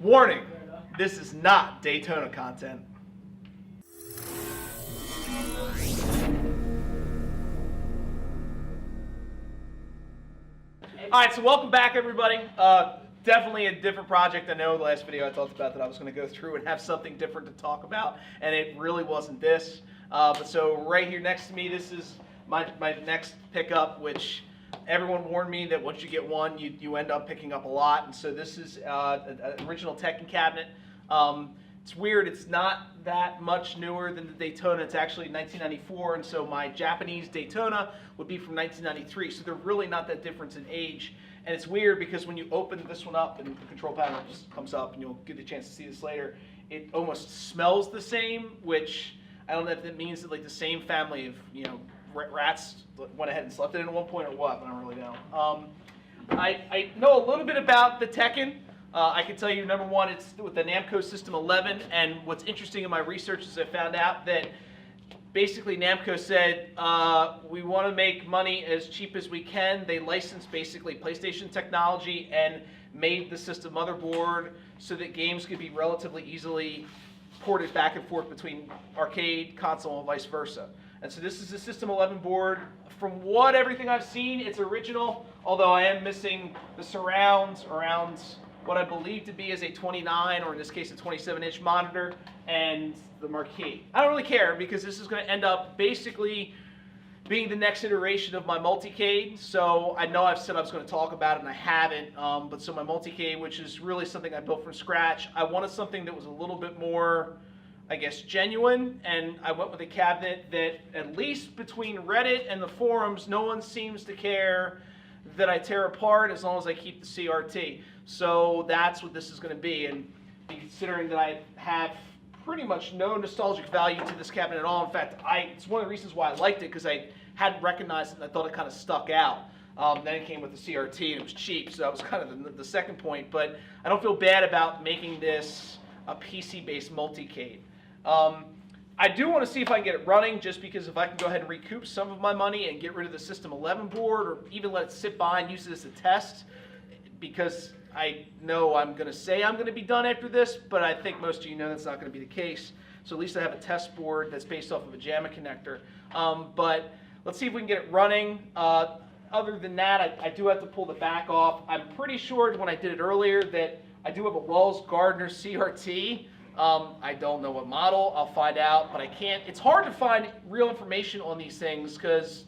Warning, this is not Daytona content. Alright, so welcome back everybody. Definitely a different project. I know the last video I talked about that I was going to go through and have something different to talk about, and it really wasn't this. But so right here next to me, this is my next pickup, which everyone warned me that once you get one, you end up picking up a lot. And so this is an original Tekken cabinet. It's weird, it's not that much newer than the Daytona. It's actually 1994, and so my Japanese Daytona would be from 1993. So they're really not that different in age. And it's weird because when you open this one up and the control panel just comes up, and you'll get a chance to see this later, it almost smells the same, which I don't know if that means that like the same family of, you know, rats went ahead and slept in it at one point or what, but I don't really know. I know a little bit about the Tekken. I can tell you, number one, it's with the Namco System 11, and what's interesting in my research is I found out that basically Namco said, we want to make money as cheap as we can. They licensed basically PlayStation technology and made the system motherboard so that games could be relatively easily ported back and forth between arcade, console, and vice versa. And so this is the System 11 board. From everything I've seen, it's original, although I am missing the surrounds around what I believe to be as a 29, or in this case a 27-inch monitor, and the marquee. I don't really care because this is going to end up basically being the next iteration of my multicade. So I know I've said I was going to talk about it and I haven't, but so my multicade, which is really something I built from scratch, I wanted something that was a little bit more, I guess, genuine, and I went with a cabinet that, at least between Reddit and the forums, no one seems to care that I tear apart as long as I keep the CRT. So that's what this is going to be, and considering that I have pretty much no nostalgic value to this cabinet at all. In fact, it's one of the reasons why I liked it, because I hadn't recognized it and I thought it kind of stuck out. Then it came with the CRT and it was cheap, so that was kind of the second point. But I don't feel bad about making this a PC-based multicade. I do want to see if I can get it running, just because if I can go ahead and recoup some of my money and get rid of the System 11 board, or even let it sit by and use it as a test, because I know I'm going to say I'm going to be done after this, but I think most of you know that's not going to be the case. So at least I have a test board that's based off of a JAMA connector. But let's see if we can get it running. Other than that, I do have to pull the back off. I'm pretty sure when I did it earlier that I do have a Wells Gardner CRT. I don't know what model. I'll find out, but I can't. It's hard to find real information on these things because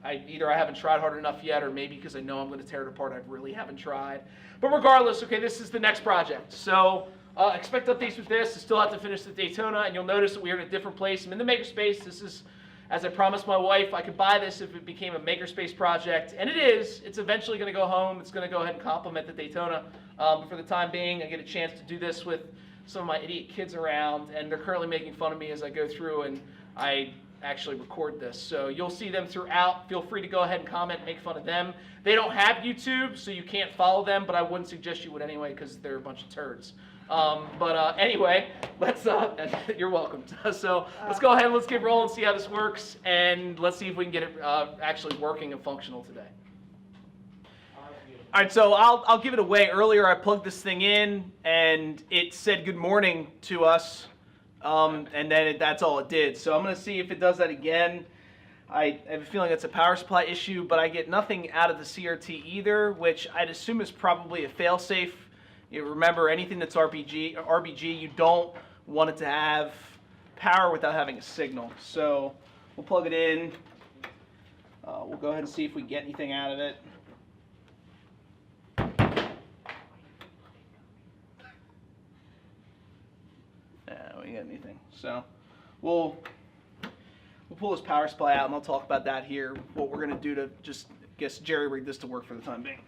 either I haven't tried hard enough yet, or maybe because I know I'm going to tear it apart, I really haven't tried. But regardless, okay, this is the next project. So expect updates with this. I still have to finish the Daytona, and you'll notice that we're in a different place. I'm in the makerspace. This is, as I promised my wife, I could buy this if it became a makerspace project, and it is. It's eventually going to go home. It's going to go ahead and complement the Daytona. But for the time being, I get a chance to do this with some of my idiot kids around, and they're currently making fun of me as I go through and I actually record this. So you'll see them throughout. Feel free to go ahead and comment, make fun of them. They don't have YouTube, so you can't follow them, but I wouldn't suggest you would anyway because they're a bunch of turds. Anyway, let's, you're welcome. So let's go ahead and let's get rolling, see how this works, and let's see if we can get it actually working and functional today. All right, so I'll give it away. Earlier I plugged this thing in and it said good morning to us, and then that's all it did. So I'm going to see if it does that again. I have a feeling it's a power supply issue, but I get nothing out of the CRT either, which I'd assume is probably a failsafe. You remember, anything that's RBG, you don't want it to have power without having a signal. So we'll plug it in. We'll go ahead and see if we get anything out of it. Get anything. So we'll pull this power supply out and I'll talk about that here, what we're going to do to just, jerry rig this to work for the time being.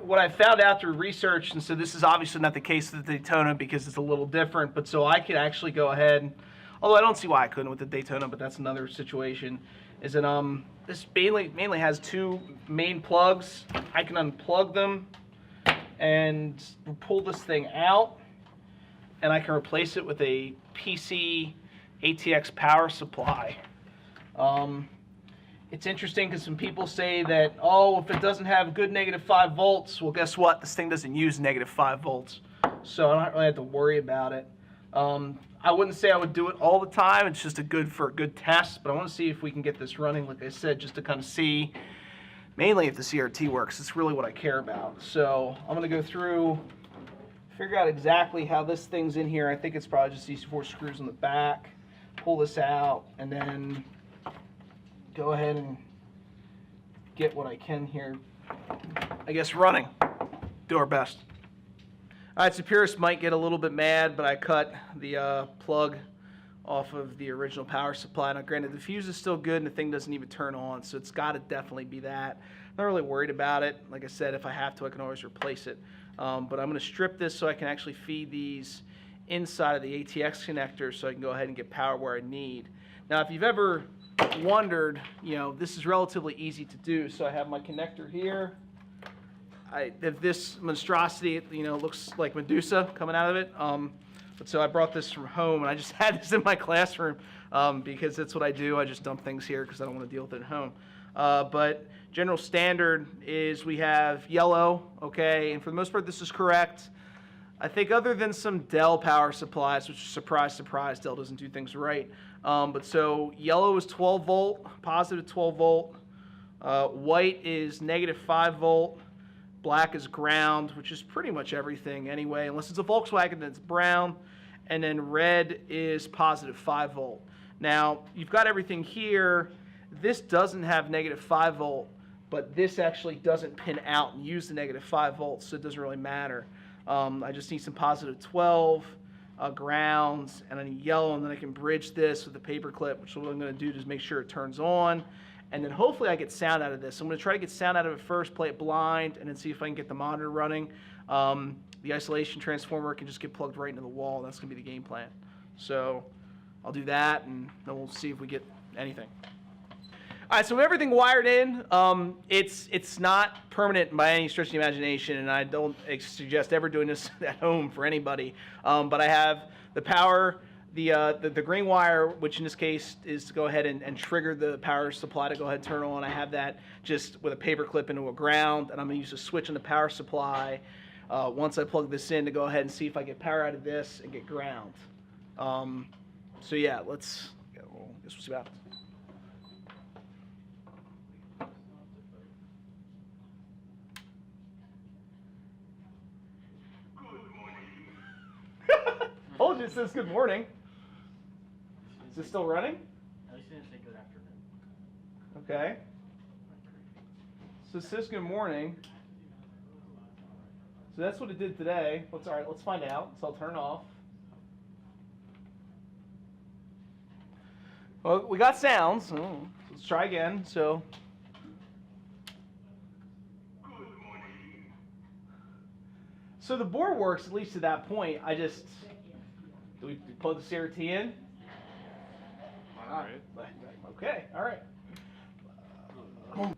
What I found out through research, and so this is obviously not the case with the Daytona because it's a little different, but so I could actually go ahead, although I don't see why I couldn't with the Daytona, but that's another situation, is that this mainly has two main plugs. I can unplug them and pull this thing out, and I can replace it with a PC ATX power supply. It's interesting because some people say that, oh, if it doesn't have good -5 volts, well, guess what? This thing doesn't use -5 volts. So I don't really have to worry about it. I wouldn't say I would do it all the time. It's just for a good test, but I want to see if we can get this running, like I said, just to kind of see mainly if the CRT works. It's really what I care about. So I'm going to go through, figure out exactly how this thing's in here. I think it's probably just these 4 screws on the back. Pull this out, and then go ahead and get what I can here, I guess, running. Do our best. All right, so purists might get a little bit mad, but I cut the plug off of the original power supply. Now, granted, the fuse is still good, and the thing doesn't even turn on, so it's got to definitely be that. I'm not really worried about it. Like I said, if I have to, I can always replace it. But I'm going to strip this so I can actually feed these inside of the ATX connector so I can go ahead and get power where I need. Now, if you've ever wondered, this is relatively easy to do. So I have my connector here. I have this monstrosity, looks like Medusa coming out of it. But so I brought this from home, and I just had this in my classroom because that's what I do. I just dump things here because I don't want to deal with it at home. But general standard is we have yellow, okay, and for the most part this is correct. I think other than some Dell power supplies, which, surprise, surprise, Dell doesn't do things right. But so yellow is 12 volt, positive 12 volt. White is -5 volt. Black is ground, which is pretty much everything anyway, unless it's a Volkswagen, then it's brown. And then red is positive 5 volt. Now, you've got everything here. This doesn't have -5 volt, but this actually doesn't pin out and use the -5 volts, so it doesn't really matter. I just need some positive 12 grounds, and I need yellow, and then I can bridge this with a paper clip, which is what I'm going to do to make sure it turns on. And then hopefully I get sound out of this. I'm going to try to get sound out of it first, play it blind, and then see if I can get the monitor running. The isolation transformer can just get plugged right into the wall, and that's going to be the game plan. So I'll do that, and then we'll see if we get anything. All right, so with everything wired in, it's not permanent by any stretch of the imagination, and I don't suggest ever doing this at home for anybody. But I have the power, the green wire, which in this case is to go ahead and trigger the power supply to go ahead and turn on. I have that just with a paper clip into a ground, and I'm going to use a switch on the power supply once I plug this in to go ahead and see if I get power out of this and get ground. So yeah, I guess we'll see what happens. Told you it says good morning. Is this still running? I was going to say good afternoon. Okay. So it says good morning. So that's what it did today. All right, let's find out. So I'll turn off. Well, we got sounds. So let's try again. So. So the board works at least to that point. Do we plug the CRT in? All right. Okay, all right. All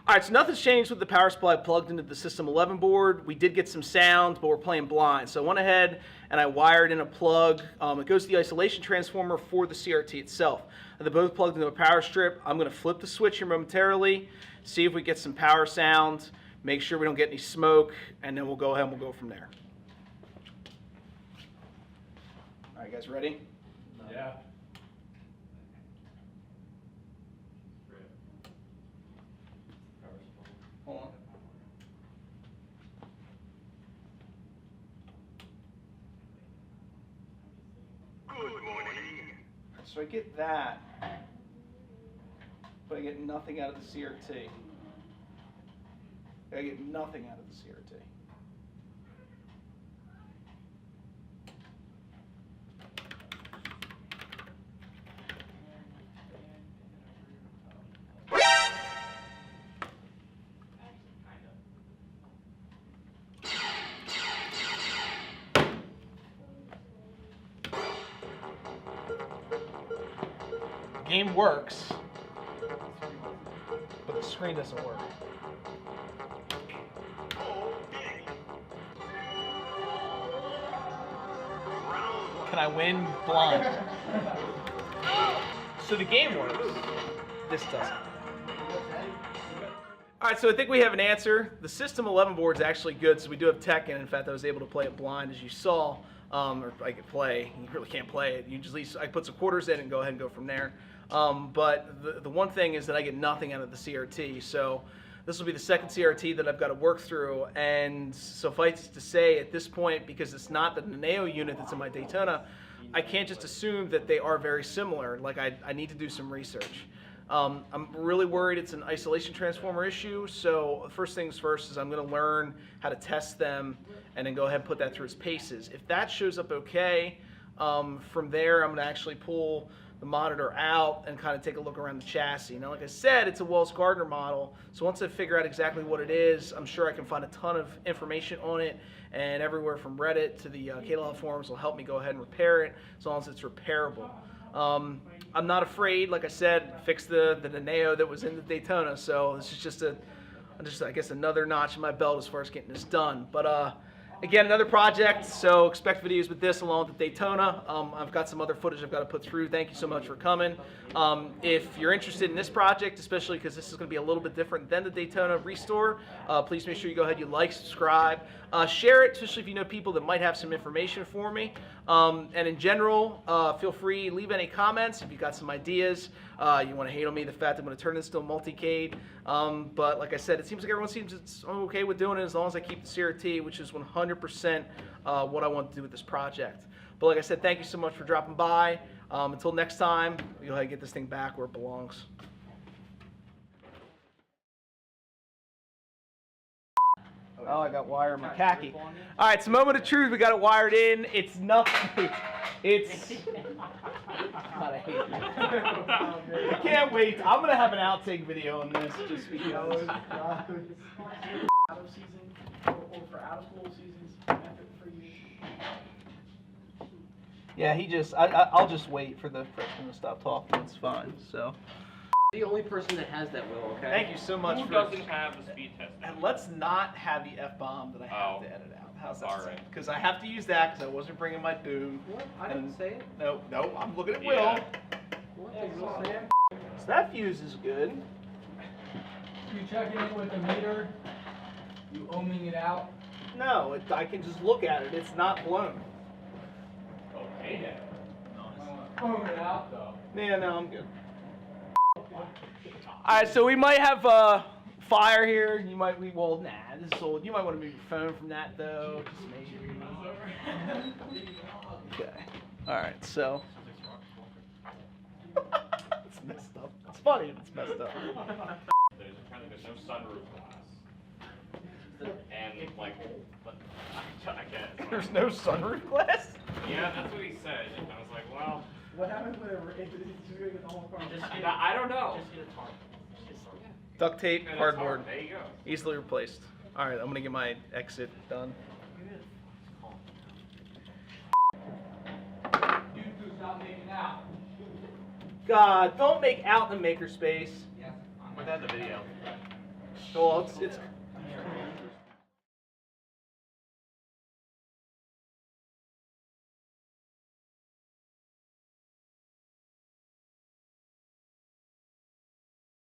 right, so nothing's changed with the power supply plugged into the System 11 board. We did get some sound, but we're playing blind. So I went ahead and I wired in a plug. It goes to the isolation transformer for the CRT itself. They're both plugged into a power strip. I'm going to flip the switch here momentarily, see if we get some power sound, make sure we don't get any smoke, and then we'll go ahead and we'll go from there. All right, guys, ready? Yeah. Hold on. Good morning. So I get that, but I get nothing out of the CRT. I get nothing out of the CRT. The game works, but the screen doesn't work. Can I win blind? So the game works. This doesn't. right, so I think we have an answer. The System 11 board is actually good, so we do have Tekken. In fact, I was able to play it blind, as you saw. Or I could play. You really can't play it. You just I put some quarters in and go ahead and go from there. But the one thing is that I get nothing out of the CRT. So this will be the second CRT that I've got to work through. And suffice to say, at this point, because it's not the Neo unit that's in my Daytona, I can't just assume that they are very similar. Like I need to do some research. I'm really worried it's an isolation transformer issue, so first things first is I'm going to learn how to test them and then go ahead and put that through its paces. If that shows up okay, from there I'm going to actually pull the monitor out and kind of take a look around the chassis. Now, like I said, it's a Wells-Gardner model, so once I figure out exactly what it is, I'm sure I can find a ton of information on it, and everywhere from Reddit to the Catalog forums will help me go ahead and repair it as long as it's repairable. I'm not afraid, like I said, fix the Neo that was in the Daytona, so this is just I guess another notch in my belt as far as getting this done. But again, another project, so expect videos with this along with the Daytona. I've got some other footage I've got to put through. Thank you so much for coming. If you're interested in this project, especially because this is going to be a little bit different than the Daytona Restore, please make sure you go ahead, you like, subscribe, share it, especially if you know people that might have some information for me. And in general, feel free, leave any comments if you've got some ideas. You want to hate on me the fact I'm going to turn this to a multicade. But like I said, it seems like everyone seems it's okay with doing it as long as I keep the CRT, which is 100% what I want to do with this project. But like I said, thank you so much for dropping by. Until next time, we'll go ahead and get this thing back where it belongs. Oh, I got wire in my khaki. All right, it's a moment of truth. We got it wired in. It's nothing. It's. God, I hate it. I can't wait. I'm gonna have an outtake video on this just because. Out of season or for out of school seasons, method for you. Yeah, he just. I'll just wait for the freshman to stop talking. It's fine. So. The only person that has that will, okay? Thank you so much Who for. doesn't have a speed test? And let's not have the F-bomb that I have to edit out. How's that? All right. Because I have to use that because I wasn't bringing my boom. What? I didn't say it. No, I'm looking at Will. Yeah. What did you say? So that fuse is good. You checking it with the meter? You ohming it out? No, I can just look at it. It's not blown. Okay then. Ohm it out though. Yeah, no, I'm good. Alright, so we might have fire here. You might well, nah, this is old. You might want to move your phone from that though. Just maybe. Okay. Alright, so. It's messed up. It's funny if it's messed up. There's apparently no sunroof glass. And like, I guess. There's no sunroof glass? Yeah, that's what he said. And I was like, well, What happens when it's just gonna get the whole car? I don't know. Duct tape, And it's cardboard, hard. There you go. easily replaced. Alright, I'm gonna get my exit done. You two stop making out. God, don't make out in the makerspace. Yes. Without the video. Well, it's